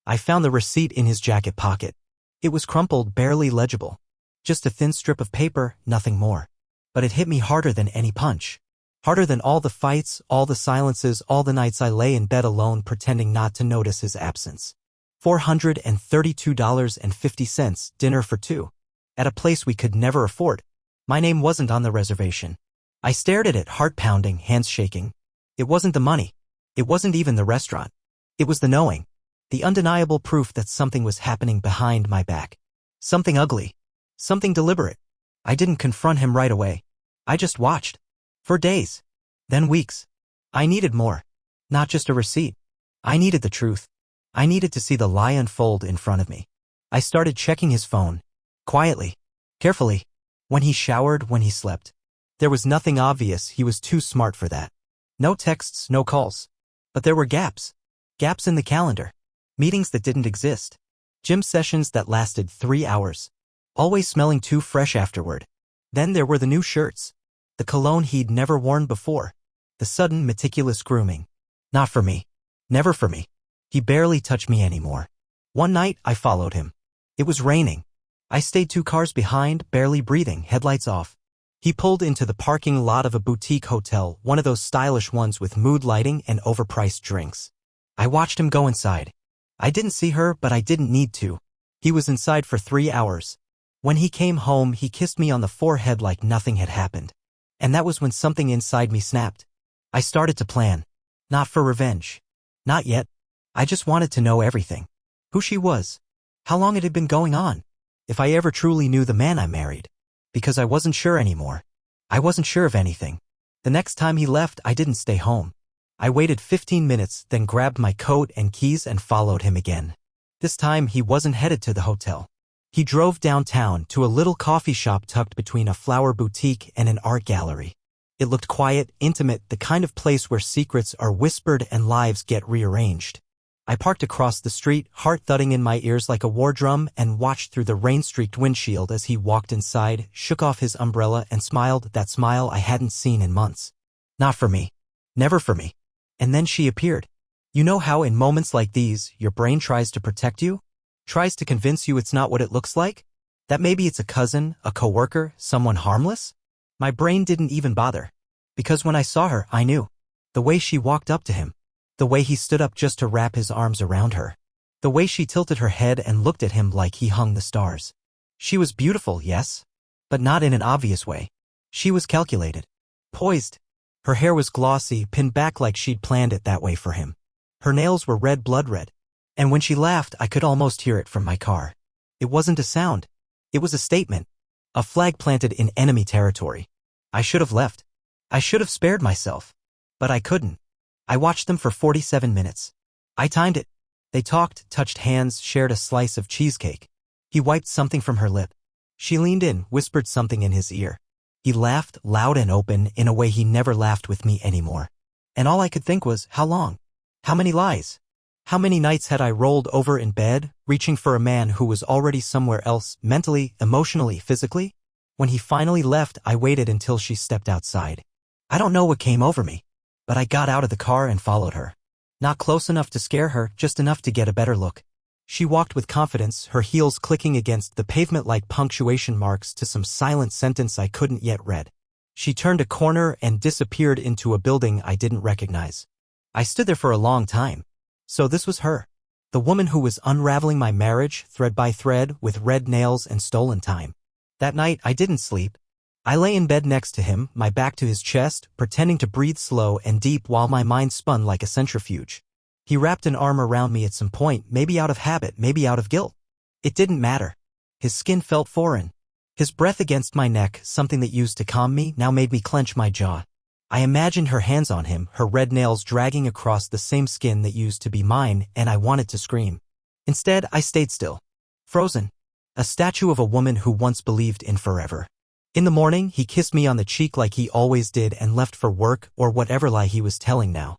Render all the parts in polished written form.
I found the receipt in his jacket pocket. It was crumpled, barely legible. Just a thin strip of paper, nothing more. But it hit me harder than any punch. Harder than all the fights, all the silences, all the nights I lay in bed alone pretending not to notice his absence. $432.50, dinner for two. At a place we could never afford. My name wasn't on the reservation. I stared at it, heart pounding, hands shaking. It wasn't the money. It wasn't even the restaurant. It was the knowing. The undeniable proof that something was happening behind my back. Something ugly. Something deliberate. I didn't confront him right away. I just watched. For days. Then weeks. I needed more. Not just a receipt. I needed the truth. I needed to see the lie unfold in front of me. I started checking his phone. Quietly. Carefully. When he showered, when he slept. There was nothing obvious, he was too smart for that. No texts, no calls. But there were gaps. Gaps in the calendar. Meetings that didn't exist. Gym sessions that lasted 3 hours. Always smelling too fresh afterward. Then there were the new shirts. The cologne he'd never worn before. The sudden, meticulous grooming. Not for me. Never for me. He barely touched me anymore. One night, I followed him. It was raining. I stayed 2 cars behind, barely breathing, headlights off. He pulled into the parking lot of a boutique hotel, one of those stylish ones with mood lighting and overpriced drinks. I watched him go inside. I didn't see her, but I didn't need to. He was inside for 3 hours. When he came home, he kissed me on the forehead like nothing had happened. And that was when something inside me snapped. I started to plan. Not for revenge. Not yet. I just wanted to know everything. Who she was. How long it had been going on. If I ever truly knew the man I married. Because I wasn't sure anymore. I wasn't sure of anything. The next time he left, I didn't stay home. I waited 15 minutes, then grabbed my coat and keys and followed him again. This time, he wasn't headed to the hotel. He drove downtown to a little coffee shop tucked between a flower boutique and an art gallery. It looked quiet, intimate, the kind of place where secrets are whispered and lives get rearranged. I parked across the street, heart thudding in my ears like a war drum, and watched through the rain-streaked windshield as he walked inside, shook off his umbrella, and smiled, that smile I hadn't seen in months. Not for me. Never for me. And then she appeared. You know how in moments like these, your brain tries to protect you? Tries to convince you it's not what it looks like? That maybe it's a cousin, a coworker, someone harmless? My brain didn't even bother. Because when I saw her, I knew. The way she walked up to him. The way he stood up just to wrap his arms around her. The way she tilted her head and looked at him like he hung the stars. She was beautiful, yes? But not in an obvious way. She was calculated. Poised. Her hair was glossy, pinned back like she'd planned it that way for him. Her nails were red, blood red. And when she laughed, I could almost hear it from my car. It wasn't a sound. It was a statement. A flag planted in enemy territory. I should have left. I should have spared myself. But I couldn't. I watched them for 47 minutes. I timed it. They talked, touched hands, shared a slice of cheesecake. He wiped something from her lip. She leaned in, whispered something in his ear. He laughed, loud and open, in a way he never laughed with me anymore. And all I could think was, how long? How many lies? How many nights had I rolled over in bed, reaching for a man who was already somewhere else, mentally, emotionally, physically? When he finally left, I waited until she stepped outside. I don't know what came over me, but I got out of the car and followed her. Not close enough to scare her, just enough to get a better look. She walked with confidence, her heels clicking against the pavement like punctuation marks to some silent sentence I couldn't yet read. She turned a corner and disappeared into a building I didn't recognize. I stood there for a long time. So this was her. The woman who was unraveling my marriage, thread by thread, with red nails and stolen time. That night, I didn't sleep. I lay in bed next to him, my back to his chest, pretending to breathe slow and deep while my mind spun like a centrifuge. He wrapped an arm around me at some point, maybe out of habit, maybe out of guilt. It didn't matter. His skin felt foreign. His breath against my neck, something that used to calm me, now made me clench my jaw. I imagined her hands on him, her red nails dragging across the same skin that used to be mine, and I wanted to scream. Instead, I stayed still. Frozen. A statue of a woman who once believed in forever. In the morning, he kissed me on the cheek like he always did and left for work or whatever lie he was telling now.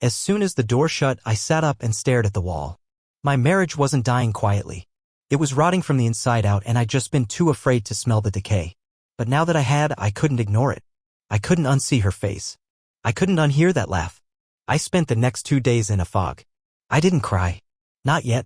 As soon as the door shut, I sat up and stared at the wall. My marriage wasn't dying quietly. It was rotting from the inside out, and I'd just been too afraid to smell the decay. But now that I had, I couldn't ignore it. I couldn't unsee her face. I couldn't unhear that laugh. I spent the next 2 days in a fog. I didn't cry. Not yet.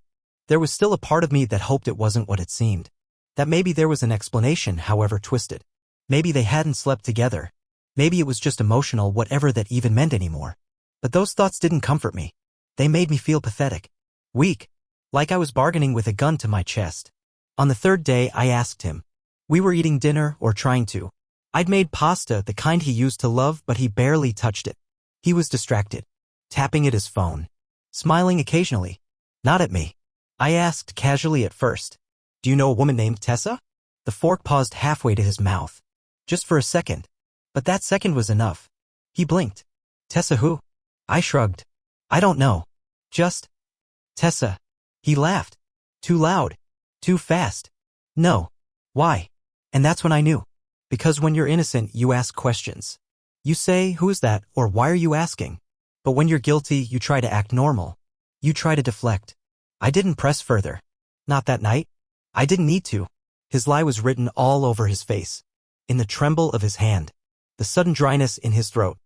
There was still a part of me that hoped it wasn't what it seemed. That maybe there was an explanation, however twisted. Maybe they hadn't slept together. Maybe it was just emotional, whatever that even meant anymore. But those thoughts didn't comfort me. They made me feel pathetic. Weak. Like I was bargaining with a gun to my chest. On the third day, I asked him. We were eating dinner, or trying to. I'd made pasta, the kind he used to love, but he barely touched it. He was distracted, tapping at his phone, smiling occasionally. Not at me. I asked casually at first. Do you know a woman named Tessa? The fork paused halfway to his mouth. Just for a second. But that second was enough. He blinked. Tessa who? I shrugged. I don't know. Just Tessa. He laughed. Too loud. Too fast. No. Why? And that's when I knew. Because when you're innocent, you ask questions. You say, who is that, or why are you asking? But when you're guilty, you try to act normal. You try to deflect. I didn't press further. Not that night. I didn't need to. His lie was written all over his face. In the tremble of his hand. The sudden dryness in his throat.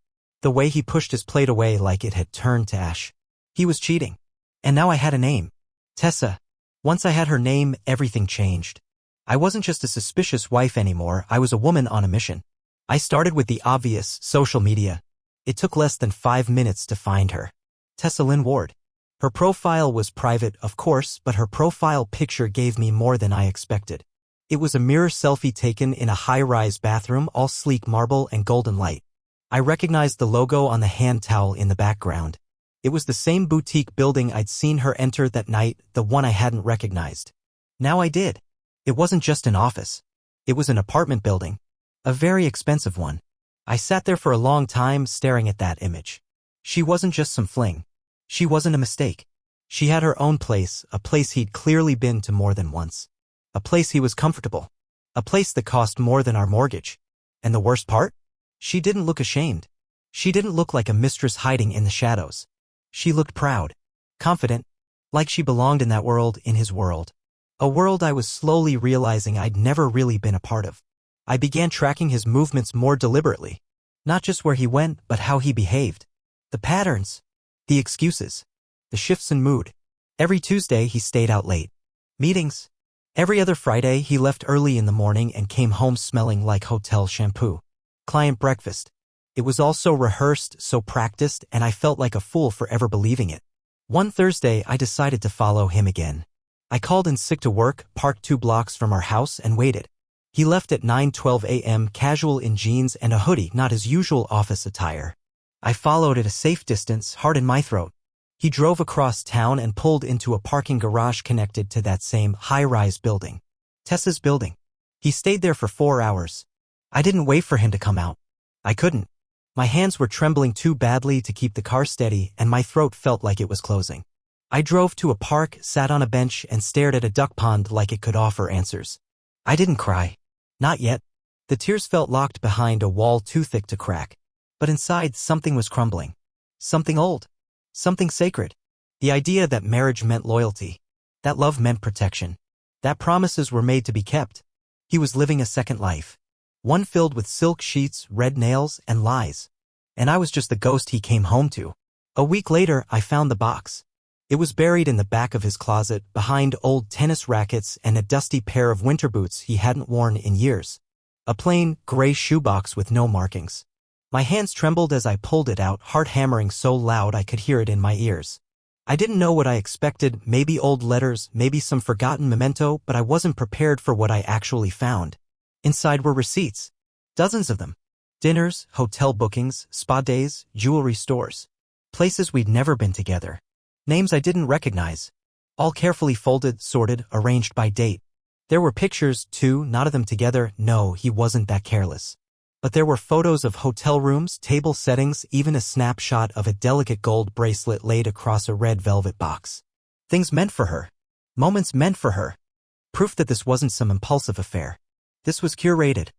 The way he pushed his plate away like it had turned to ash. He was cheating. And now I had a name. Tessa. Once I had her name, everything changed. I wasn't just a suspicious wife anymore, I was a woman on a mission. I started with the obvious, social media. It took less than 5 minutes to find her. Tessa Lynn Ward. Her profile was private, of course, but her profile picture gave me more than I expected. It was a mirror selfie taken in a high-rise bathroom, all sleek marble and golden light. I recognized the logo on the hand towel in the background. It was the same boutique building I'd seen her enter that night, the one I hadn't recognized. Now I did. It wasn't just an office. It was an apartment building. A very expensive one. I sat there for a long time staring at that image. She wasn't just some fling. She wasn't a mistake. She had her own place, a place he'd clearly been to more than once. A place he was comfortable. A place that cost more than our mortgage. And the worst part? She didn't look ashamed. She didn't look like a mistress hiding in the shadows. She looked proud. Confident. Like she belonged in that world, in his world. A world I was slowly realizing I'd never really been a part of. I began tracking his movements more deliberately. Not just where he went, but how he behaved. The patterns. The excuses. The shifts in mood. Every Tuesday he stayed out late. Meetings. Every other Friday he left early in the morning and came home smelling like hotel shampoo. Client breakfast. It was all so rehearsed, so practiced, and I felt like a fool for ever believing it. One Thursday I decided to follow him again. I called in sick to work, parked 2 blocks from our house, and waited. He left at 9:12 a.m., casual in jeans and a hoodie, not his usual office attire. I followed at a safe distance, heart in my throat. He drove across town and pulled into a parking garage connected to that same high-rise building. Tessa's building. He stayed there for 4 hours. I didn't wait for him to come out. I couldn't. My hands were trembling too badly to keep the car steady, and my throat felt like it was closing. I drove to a park, sat on a bench, and stared at a duck pond like it could offer answers. I didn't cry. Not yet. The tears felt locked behind a wall too thick to crack. But inside, something was crumbling. Something old. Something sacred. The idea that marriage meant loyalty. That love meant protection. That promises were made to be kept. He was living a second life. One filled with silk sheets, red nails, and lies. And I was just the ghost he came home to. A week later, I found the box. It was buried in the back of his closet, behind old tennis rackets and a dusty pair of winter boots he hadn't worn in years. A plain, gray shoebox with no markings. My hands trembled as I pulled it out, heart hammering so loud I could hear it in my ears. I didn't know what I expected, maybe old letters, maybe some forgotten memento, but I wasn't prepared for what I actually found. Inside were receipts. Dozens of them. Dinners, hotel bookings, spa days, jewelry stores. Places we'd never been together. Names I didn't recognize. All carefully folded, sorted, arranged by date. There were pictures, too, not of them together. No, he wasn't that careless. But there were photos of hotel rooms, table settings, even a snapshot of a delicate gold bracelet laid across a red velvet box. Things meant for her. Moments meant for her. Proof that this wasn't some impulsive affair. This was curated.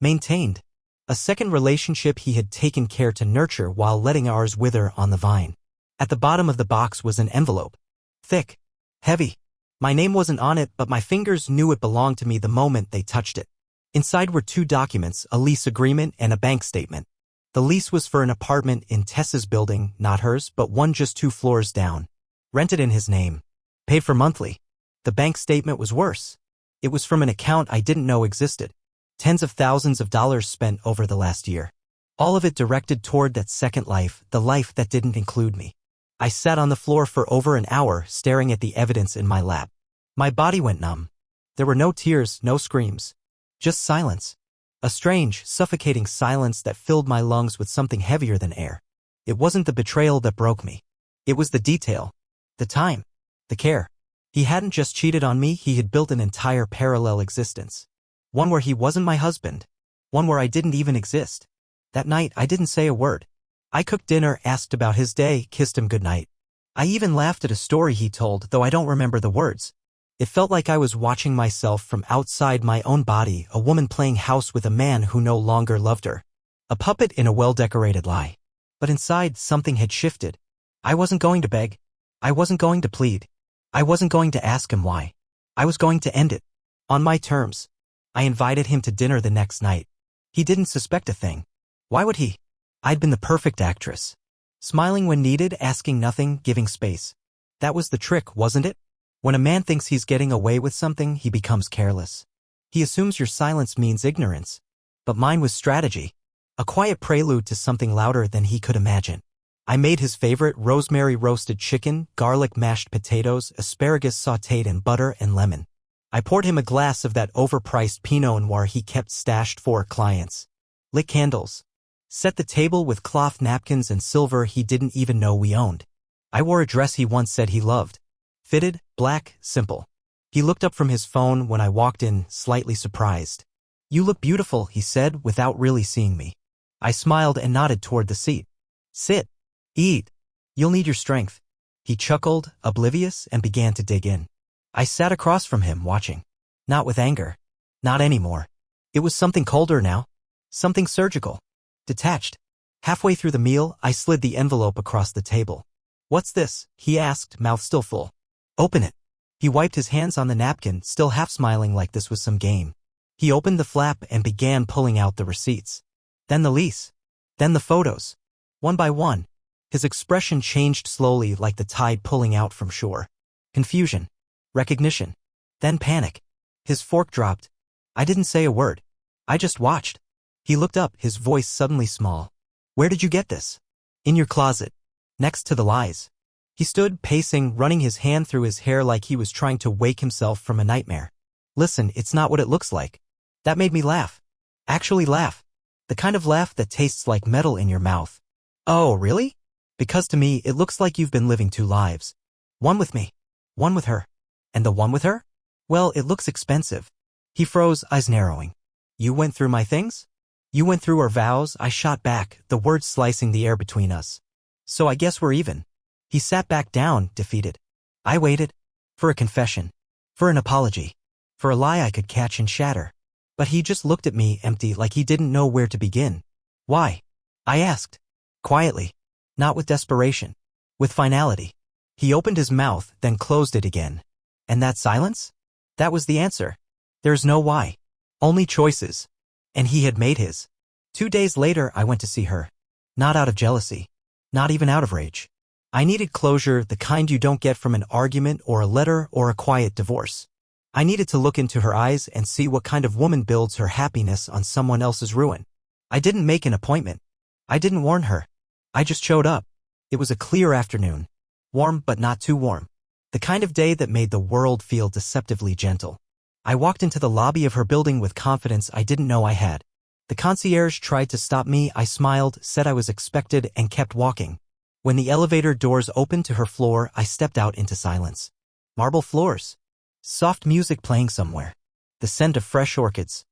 Maintained. A second relationship he had taken care to nurture while letting ours wither on the vine. At the bottom of the box was an envelope. Thick. Heavy. My name wasn't on it, but my fingers knew it belonged to me the moment they touched it. Inside were 2 documents, a lease agreement and a bank statement. The lease was for an apartment in Tessa's building, not hers, but one just 2 floors down. Rented in his name. Paid for monthly. The bank statement was worse. It was from an account I didn't know existed. Tens of thousands of dollars spent over the last year. All of it directed toward that second life, the life that didn't include me. I sat on the floor for over an hour staring at the evidence in my lap. My body went numb. There were no tears, no screams. Just silence. A strange, suffocating silence that filled my lungs with something heavier than air. It wasn't the betrayal that broke me. It was the detail. The time. The care. He hadn't just cheated on me, he had built an entire parallel existence. One where he wasn't my husband. One where I didn't even exist. That night, I didn't say a word. I cooked dinner, asked about his day, kissed him goodnight. I even laughed at a story he told, though I don't remember the words. It felt like I was watching myself from outside my own body, a woman playing house with a man who no longer loved her. A puppet in a well-decorated lie. But inside, something had shifted. I wasn't going to beg. I wasn't going to plead. I wasn't going to ask him why. I was going to end it. On my terms. I invited him to dinner the next night. He didn't suspect a thing. Why would he? I'd been the perfect actress. Smiling when needed, asking nothing, giving space. That was the trick, wasn't it? When a man thinks he's getting away with something, he becomes careless. He assumes your silence means ignorance. But mine was strategy. A quiet prelude to something louder than he could imagine. I made his favorite rosemary roasted chicken, garlic mashed potatoes, asparagus sautéed in butter and lemon. I poured him a glass of that overpriced Pinot Noir he kept stashed for clients. Lit candles. Set the table with cloth napkins and silver he didn't even know we owned. I wore a dress he once said he loved. Fitted, black, simple. He looked up from his phone when I walked in, slightly surprised. "You look beautiful," he said, without really seeing me. I smiled and nodded toward the seat. "Sit. Eat. You'll need your strength." He chuckled, oblivious, and began to dig in. I sat across from him, watching. Not with anger. Not anymore. It was something colder now. Something surgical. Detached. Halfway through the meal, I slid the envelope across the table. "What's this?" he asked, mouth still full. "Open it." He wiped his hands on the napkin, still half smiling like this was some game. He opened the flap and began pulling out the receipts. Then the lease. Then the photos. One by one. His expression changed slowly like the tide pulling out from shore. Confusion. Recognition. Then panic. His fork dropped. I didn't say a word. I just watched. He looked up, his voice suddenly small. "Where did you get this?" "In your closet. Next to the lies." He stood, pacing, running his hand through his hair like he was trying to wake himself from a nightmare. "Listen, it's not what it looks like." That made me laugh. Actually laugh. The kind of laugh that tastes like metal in your mouth. "Oh, really?" "Because to me, it looks like you've been living two lives. One with me. One with her. And the one with her? Well, it looks expensive." He froze, eyes narrowing. "You went through my things?" "You went through our vows," I shot back, the words slicing the air between us. "So I guess we're even." He sat back down, defeated. I waited. For a confession. For an apology. For a lie I could catch and shatter. But he just looked at me, empty, like he didn't know where to begin. "Why?" I asked. Quietly. Not with desperation. With finality. He opened his mouth, then closed it again. And that silence? That was the answer. There's no why. Only choices. And he had made his. 2 days later, I went to see her. Not out of jealousy. Not even out of rage. I needed closure, the kind you don't get from an argument or a letter or a quiet divorce. I needed to look into her eyes and see what kind of woman builds her happiness on someone else's ruin. I didn't make an appointment. I didn't warn her. I just showed up. It was a clear afternoon. Warm but not too warm. The kind of day that made the world feel deceptively gentle. I walked into the lobby of her building with confidence I didn't know I had. The concierge tried to stop me, I smiled, said I was expected, and kept walking. When the elevator doors opened to her floor, I stepped out into silence. Marble floors. Soft music playing somewhere. The scent of fresh orchids.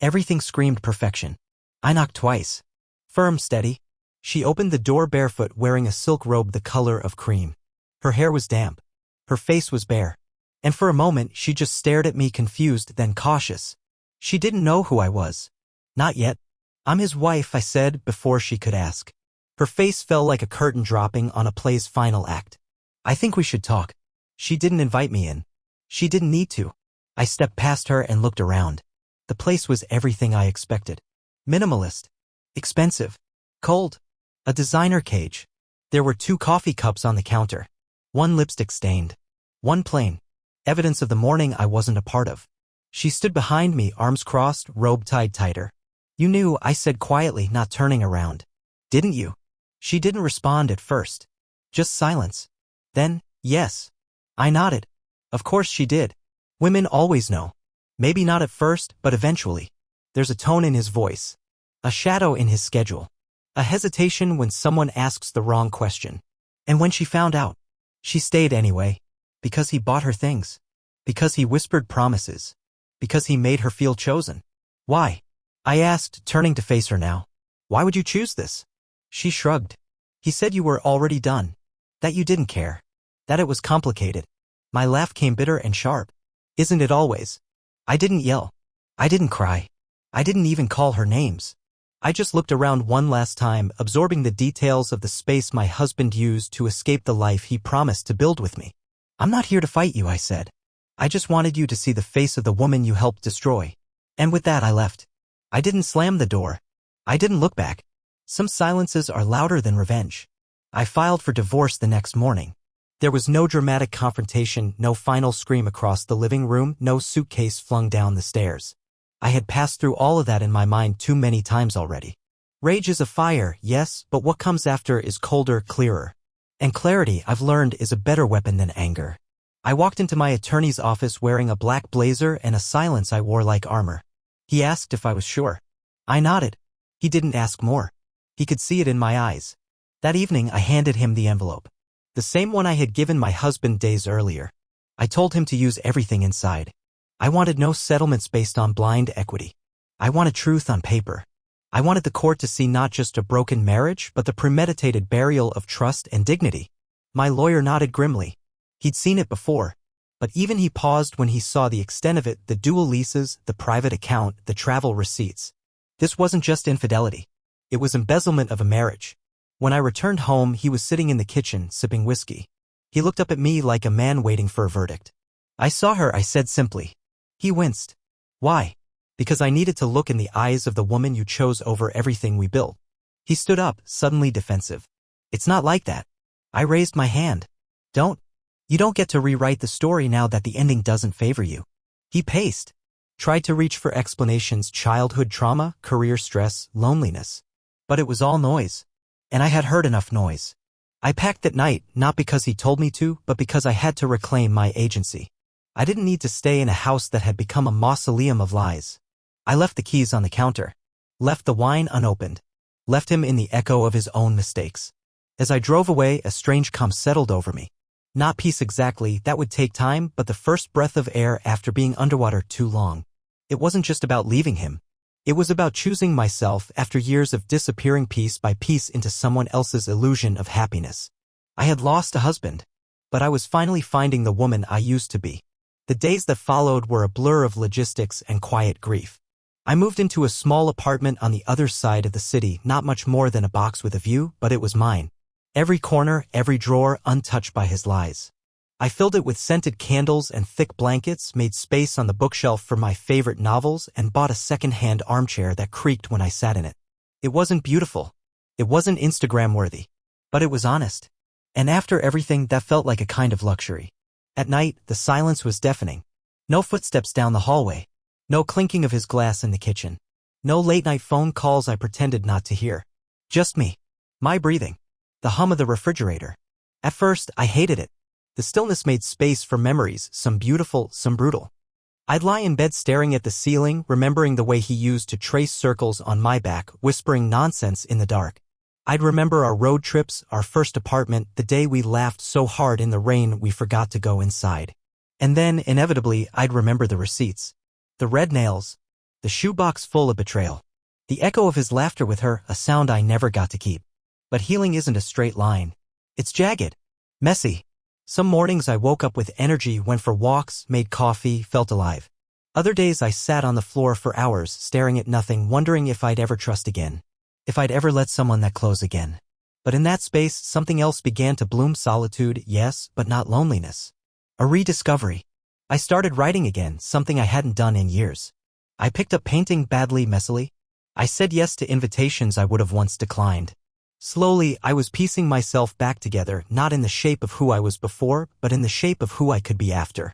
Everything screamed perfection. I knocked twice. Firm, steady. She opened the door barefoot, wearing a silk robe the color of cream. Her hair was damp. Her face was bare. And for a moment, she just stared at me, confused, then cautious. She didn't know who I was. Not yet. "I'm his wife," I said, before she could ask. Her face fell like a curtain dropping on a play's final act. "I think we should talk." She didn't invite me in. She didn't need to. I stepped past her and looked around. The place was everything I expected. Minimalist. Expensive. Cold. A designer cage. There were 2 coffee cups on the counter. One lipstick stained. One plain. Evidence of the morning I wasn't a part of. She stood behind me, arms crossed, robe tied tighter. "You knew," I said quietly, not turning around. "Didn't you?" She didn't respond at first. Just silence. Then, "Yes." I nodded. Of course she did. Women always know. Maybe not at first, but eventually. There's a tone in his voice. A shadow in his schedule. A hesitation when someone asks the wrong question. And when she found out, she stayed anyway. Because he bought her things. Because he whispered promises. Because he made her feel chosen. "Why?" I asked, turning to face her now. "Why would you choose this?" She shrugged. "He said you were already done. That you didn't care. That it was complicated." My laugh came bitter and sharp. "Isn't it always?" I didn't yell. I didn't cry. I didn't even call her names. I just looked around one last time, absorbing the details of the space my husband used to escape the life he promised to build with me. "I'm not here to fight you," I said. "I just wanted you to see the face of the woman you helped destroy." And with that I left. I didn't slam the door. I didn't look back. Some silences are louder than revenge. I filed for divorce the next morning. There was no dramatic confrontation, no final scream across the living room, no suitcase flung down the stairs. I had passed through all of that in my mind too many times already. Rage is a fire, yes, but what comes after is colder, clearer. And clarity, I've learned, is a better weapon than anger. I walked into my attorney's office wearing a black blazer and a silence I wore like armor. He asked if I was sure. I nodded. He didn't ask more. He could see it in my eyes. That evening I handed him the envelope. The same one I had given my husband days earlier. I told him to use everything inside. I wanted no settlements based on blind equity. I wanted truth on paper. I wanted the court to see not just a broken marriage, but the premeditated burial of trust and dignity. My lawyer nodded grimly. He'd seen it before. But even he paused when he saw the extent of it, the dual leases, the private account, the travel receipts. This wasn't just infidelity. It was embezzlement of a marriage. When I returned home, he was sitting in the kitchen, sipping whiskey. He looked up at me like a man waiting for a verdict. "I saw her," I said simply. He winced. "Why?" "Because I needed to look in the eyes of the woman you chose over everything we built." He stood up, suddenly defensive. "It's not like that." I raised my hand. You don't get to rewrite the story now that the ending doesn't favor you." He paced. Tried to reach for explanations, childhood trauma, career stress, loneliness. But it was all noise. And I had heard enough noise. I packed that night, not because he told me to, but because I had to reclaim my agency. I didn't need to stay in a house that had become a mausoleum of lies. I left the keys on the counter. Left the wine unopened. Left him in the echo of his own mistakes. As I drove away, a strange calm settled over me. Not peace exactly, that would take time, but the first breath of air after being underwater too long. It wasn't just about leaving him. It was about choosing myself after years of disappearing piece by piece into someone else's illusion of happiness. I had lost a husband, but I was finally finding the woman I used to be. The days that followed were a blur of logistics and quiet grief. I moved into a small apartment on the other side of the city, not much more than a box with a view, but it was mine. Every corner, every drawer untouched by his lies. I filled it with scented candles and thick blankets, made space on the bookshelf for my favorite novels, and bought a second-hand armchair that creaked when I sat in it. It wasn't beautiful. It wasn't Instagram-worthy. But it was honest. And after everything, that felt like a kind of luxury. At night, the silence was deafening. No footsteps down the hallway. No clinking of his glass in the kitchen. No late-night phone calls I pretended not to hear. Just me. My breathing. The hum of the refrigerator. At first, I hated it. The stillness made space for memories, some beautiful, some brutal. I'd lie in bed staring at the ceiling, remembering the way he used to trace circles on my back, whispering nonsense in the dark. I'd remember our road trips, our first apartment, the day we laughed so hard in the rain we forgot to go inside. And then, inevitably, I'd remember the receipts. The red nails. The shoebox full of betrayal. The echo of his laughter with her, a sound I never got to keep. But healing isn't a straight line. It's jagged. Messy. Some mornings I woke up with energy, went for walks, made coffee, felt alive. Other days I sat on the floor for hours, staring at nothing, wondering if I'd ever trust again. If I'd ever let someone that close again. But in that space, something else began to bloom. Solitude, yes, but not loneliness. A rediscovery. I started writing again, something I hadn't done in years. I picked up painting badly, messily. I said yes to invitations I would have once declined. Slowly, I was piecing myself back together, not in the shape of who I was before, but in the shape of who I could be after.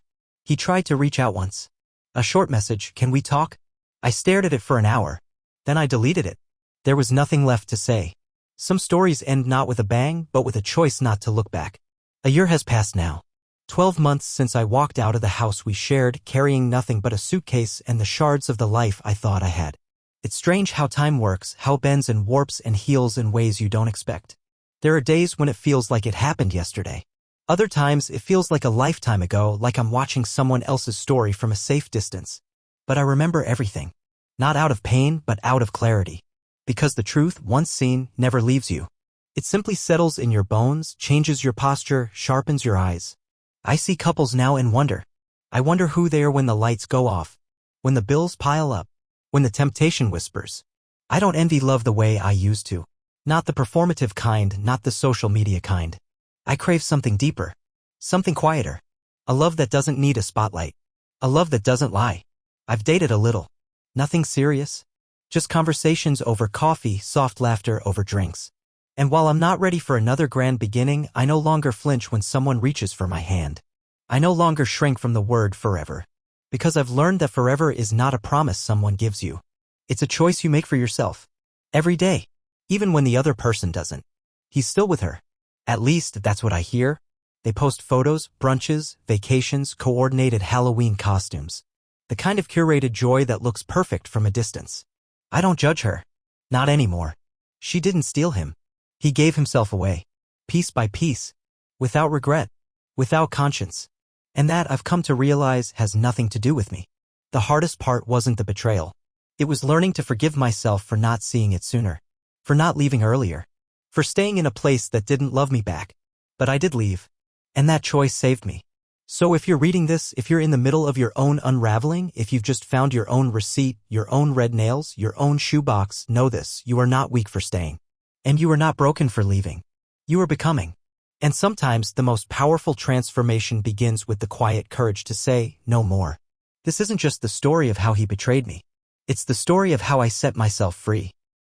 He tried to reach out once. A short message, "Can we talk?" I stared at it for an hour. Then I deleted it. There was nothing left to say. Some stories end not with a bang, but with a choice not to look back. A year has passed now. 12 months since I walked out of the house we shared, carrying nothing but a suitcase and the shards of the life I thought I had. It's strange how time works, how it bends and warps and heals in ways you don't expect. There are days when it feels like it happened yesterday. Other times it feels like a lifetime ago, like I'm watching someone else's story from a safe distance. But I remember everything. Not out of pain, but out of clarity. Because the truth, once seen, never leaves you. It simply settles in your bones, changes your posture, sharpens your eyes. I see couples now and wonder. I wonder who they are when the lights go off, when the bills pile up, when the temptation whispers. I don't envy love the way I used to. Not the performative kind, not the social media kind. I crave something deeper, something quieter. A love that doesn't need a spotlight. A love that doesn't lie. I've dated a little. Nothing serious. Just conversations over coffee, soft laughter over drinks. And while I'm not ready for another grand beginning, I no longer flinch when someone reaches for my hand. I no longer shrink from the word forever. Because I've learned that forever is not a promise someone gives you. It's a choice you make for yourself. Every day. Even when the other person doesn't. He's still with her. At least, that's what I hear. They post photos, brunches, vacations, coordinated Halloween costumes. The kind of curated joy that looks perfect from a distance. I don't judge her. Not anymore. She didn't steal him. He gave himself away. Piece by piece. Without regret. Without conscience. And that, I've come to realize, has nothing to do with me. The hardest part wasn't the betrayal. It was learning to forgive myself for not seeing it sooner. For not leaving earlier. For staying in a place that didn't love me back. But I did leave. And that choice saved me. So if you're reading this, if you're in the middle of your own unraveling, if you've just found your own receipt, your own red nails, your own shoebox, know this: you are not weak for staying. And you are not broken for leaving. You are becoming. And sometimes the most powerful transformation begins with the quiet courage to say, no more. This isn't just the story of how he betrayed me. It's the story of how I set myself free.